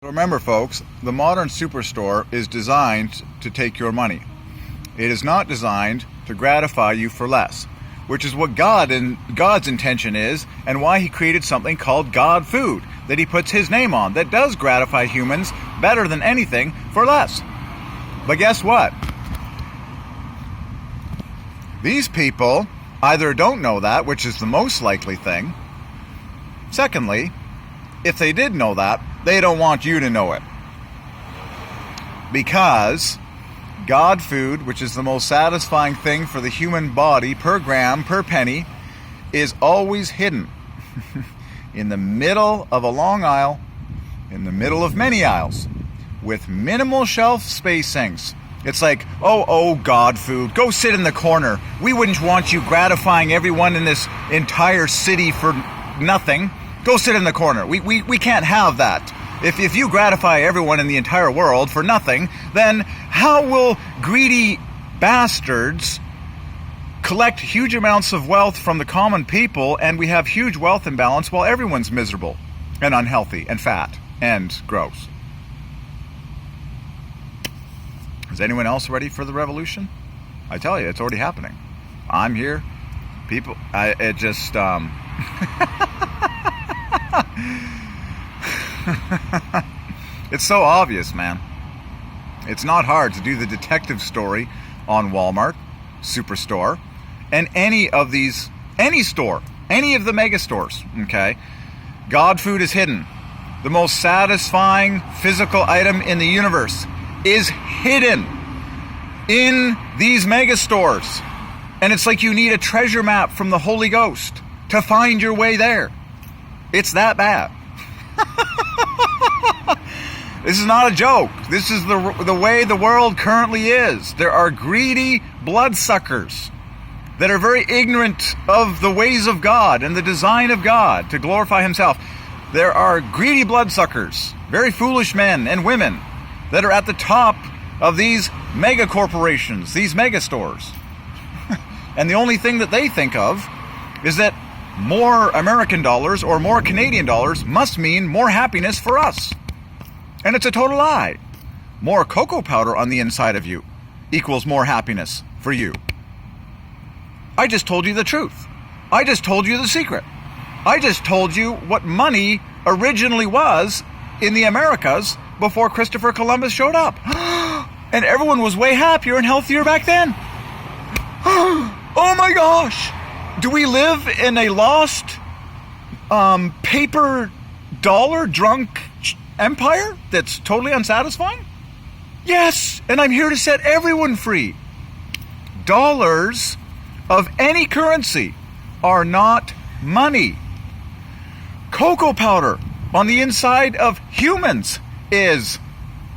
Remember, folks, the modern superstore is designed to take your money. It is not designed to gratify you for less, which is what God's intention is, and why he created something called God food that he puts his name on, that does gratify humans better than anything for less. But guess what? These people either don't know that, which is the most likely thing. Secondly, if they did know that, they don't want you to know it. Because God food, which is the most satisfying thing for the human body per gram, per penny, is always hidden in the middle of a long aisle, in the middle of many aisles, with minimal shelf spacings. It's like, oh, God food, go sit in the corner. We wouldn't want you gratifying everyone in this entire city for nothing. Go sit in the corner. We can't have that. If you gratify everyone in the entire world for nothing, then how will greedy bastards collect huge amounts of wealth from the common people, and we have huge wealth imbalance while everyone's miserable and unhealthy and fat and gross? Is anyone else ready for the revolution? I tell you, it's already happening. I'm here. People, it's so obvious, man. It's not hard to do the detective story on Walmart, Superstore, and any of the mega stores, okay? God food is hidden. The most satisfying physical item in the universe is hidden in these mega stores. And it's like you need a treasure map from the Holy Ghost to find your way there. It's that bad. This is not a joke. This is the way the world currently is. There are greedy bloodsuckers that are very ignorant of the ways of God and the design of God to glorify himself. There are greedy bloodsuckers, very foolish men and women that are at the top of these mega corporations, these mega stores. And the only thing that they think of is that more American dollars or more Canadian dollars must mean more happiness for us. And it's a total lie. More cocoa powder on the inside of you equals more happiness for you. I just told you the truth. I just told you the secret. I just told you what money originally was in the Americas before Christopher Columbus showed up. And everyone was way happier and healthier back then. Oh my gosh! Do we live in a lost, paper dollar drunk empire that's totally unsatisfying? Yes, and I'm here to set everyone free. Dollars of any currency are not money. Cocoa powder on the inside of humans is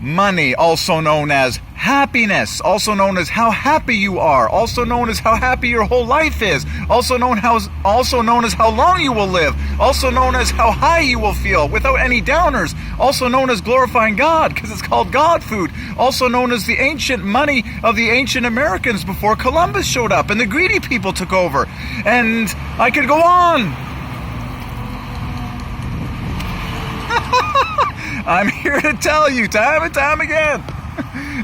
money, also known as happiness, also known as how happy you are, also known as how happy your whole life is, also known as how long you will live, also known as how high you will feel without any downers, also known as glorifying God because it's called God food, also known as the ancient money of the ancient Americans before Columbus showed up and the greedy people took over. And I could go on. I'm here to tell you time and time again,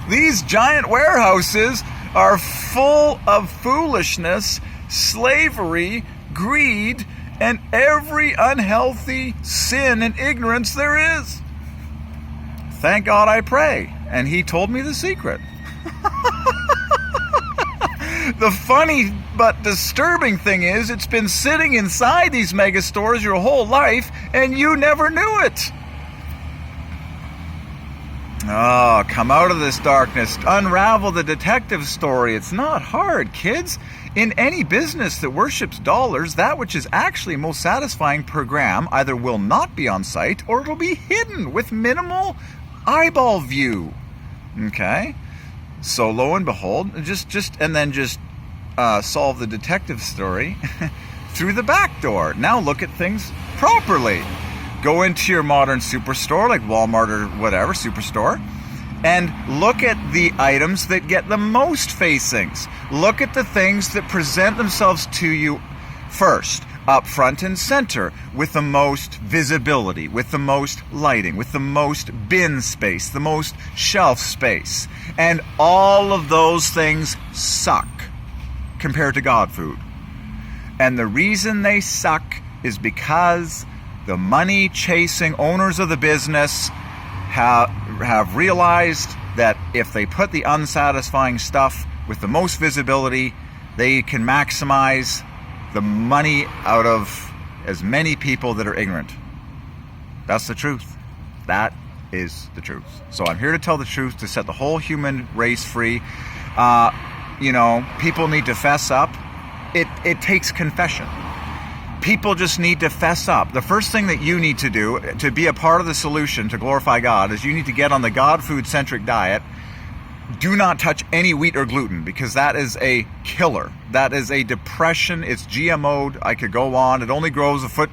these giant warehouses are full of foolishness, slavery, greed, and every unhealthy sin and ignorance there is. Thank God I pray, and he told me the secret. The funny but disturbing thing is, it's been sitting inside these mega stores your whole life, and you never knew it. Oh, come out of this darkness. Unravel the detective story. It's not hard, kids. In any business that worships dollars, that which is actually most satisfying per gram either will not be on site or it'll be hidden with minimal eyeball view. Okay? So lo and behold, just solve the detective story through the back door. Now look at things properly. Go into your modern superstore like Walmart or whatever, superstore, and look at the items that get the most facings. Look at the things that present themselves to you first. up front and center, with the most visibility, with the most lighting, with the most bin space, the most shelf space. And all of those things suck compared to God food. And the reason they suck is because the money-chasing owners of the business have realized that if they put the unsatisfying stuff with the most visibility, they can maximize the money out of as many people that are ignorant. That's the truth. That is the truth. So I'm here to tell the truth, to set the whole human race free. People need to fess up. It takes confession. People just need to fess up. The first thing that you need to do to be a part of the solution to glorify God is you need to get on the God food-centric diet. Do not touch any wheat or gluten, because that is a killer. That is a depression. It's GMO'd. I could go on. It only grows a foot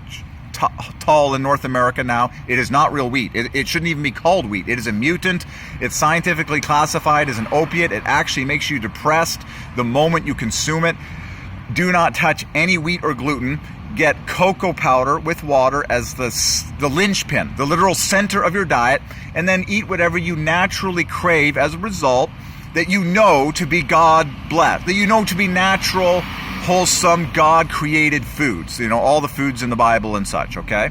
tall in North America now. It is not real wheat. It shouldn't even be called wheat. It is a mutant. It's scientifically classified as an opiate. It actually makes you depressed the moment you consume it. Do not touch any wheat or gluten. Get cocoa powder with water as the linchpin, the literal center of your diet, and then eat whatever you naturally crave as a result, that you know to be God blessed, that you know to be natural, wholesome, God created foods, all the foods in the Bible and such, okay?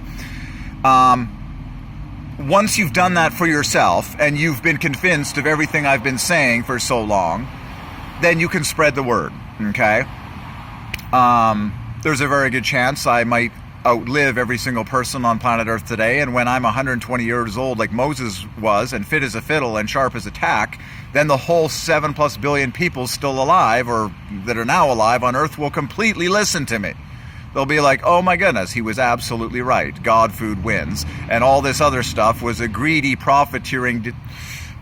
Once you've done that for yourself and you've been convinced of everything I've been saying for so long, then you can spread the word, okay? There's a very good chance I might outlive every single person on planet Earth today, and when I'm 120 years old like Moses was, and fit as a fiddle and sharp as a tack, then the whole 7+ billion people still alive, or that are now alive on Earth, will completely listen to me. They'll be like, oh my goodness, he was absolutely right. God food wins. And all this other stuff was a greedy, profiteering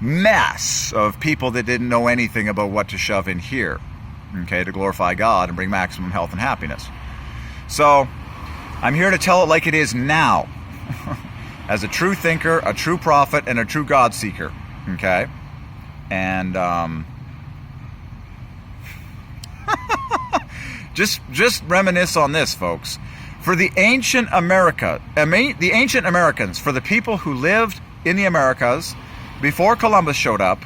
mess of people that didn't know anything about what to shove in here, okay, to glorify God and bring maximum health and happiness. So, I'm here to tell it like it is now, as a true thinker, a true prophet, and a true God seeker, okay? And, just reminisce on this, folks. For the ancient Americans, for the people who lived in the Americas before Columbus showed up,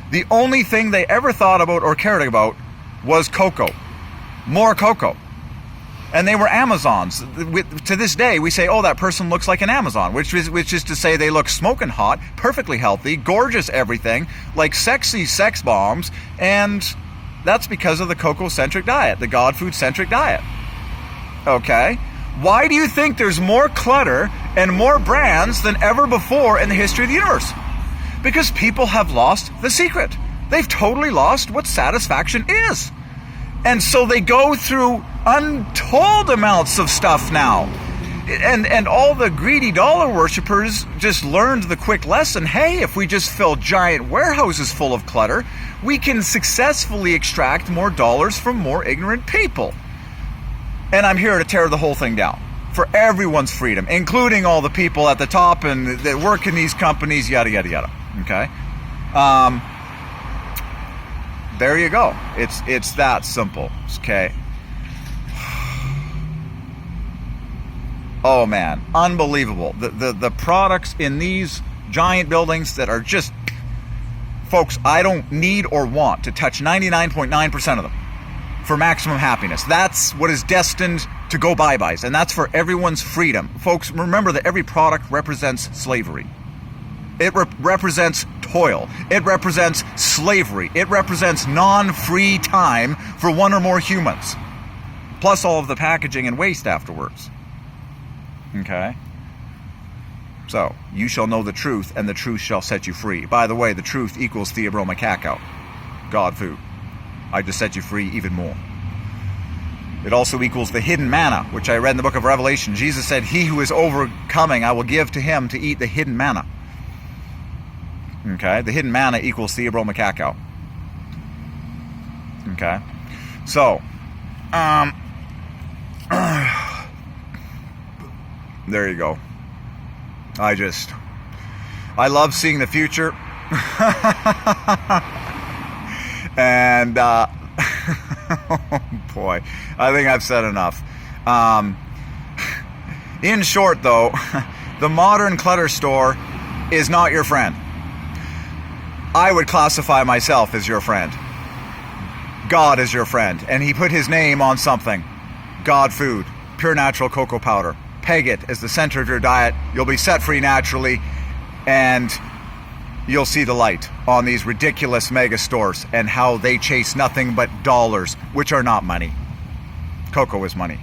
the only thing they ever thought about or cared about was cocoa. More cocoa. And they were Amazons. To this day, we say, oh, that person looks like an Amazon, which is to say they look smoking hot, perfectly healthy, gorgeous everything, like sexy sex bombs, and that's because of the cocoa-centric diet, the God food-centric diet. Okay? Why do you think there's more clutter and more brands than ever before in the history of the universe? Because people have lost the secret. They've totally lost what satisfaction is. And so they go through untold amounts of stuff now. And all the greedy dollar worshippers just learned the quick lesson, hey, if we just fill giant warehouses full of clutter, we can successfully extract more dollars from more ignorant people. And I'm here to tear the whole thing down for everyone's freedom, including all the people at the top and that work in these companies, yada, yada, yada. Okay? There you go. It's that simple. Okay. Oh man, unbelievable. The products in these giant buildings that are just, folks, I don't need or want to touch 99.9% of them for maximum happiness. That's what is destined to go bye-byes, and that's for everyone's freedom. Folks, remember that every product represents slavery. It represents toil. It represents slavery. It represents non-free time for one or more humans. Plus all of the packaging and waste afterwards. Okay? So, you shall know the truth, and the truth shall set you free. By the way, the truth equals theobroma cacao. God food. I just set you free even more. It also equals the hidden manna, which I read in the book of Revelation. Jesus said, he who is overcoming, I will give to him to eat the hidden manna. Okay, the hidden manna equals theobroma cacao. Okay, so, there you go. I love seeing the future. And, oh boy, I think I've said enough. In short, though, the modern clutter store is not your friend. I would classify myself as your friend. God is your friend, and he put his name on something. God food, pure natural cocoa powder. Peg it as the center of your diet. You'll be set free naturally, and you'll see the light on these ridiculous mega stores and how they chase nothing but dollars, which are not money. Cocoa is money.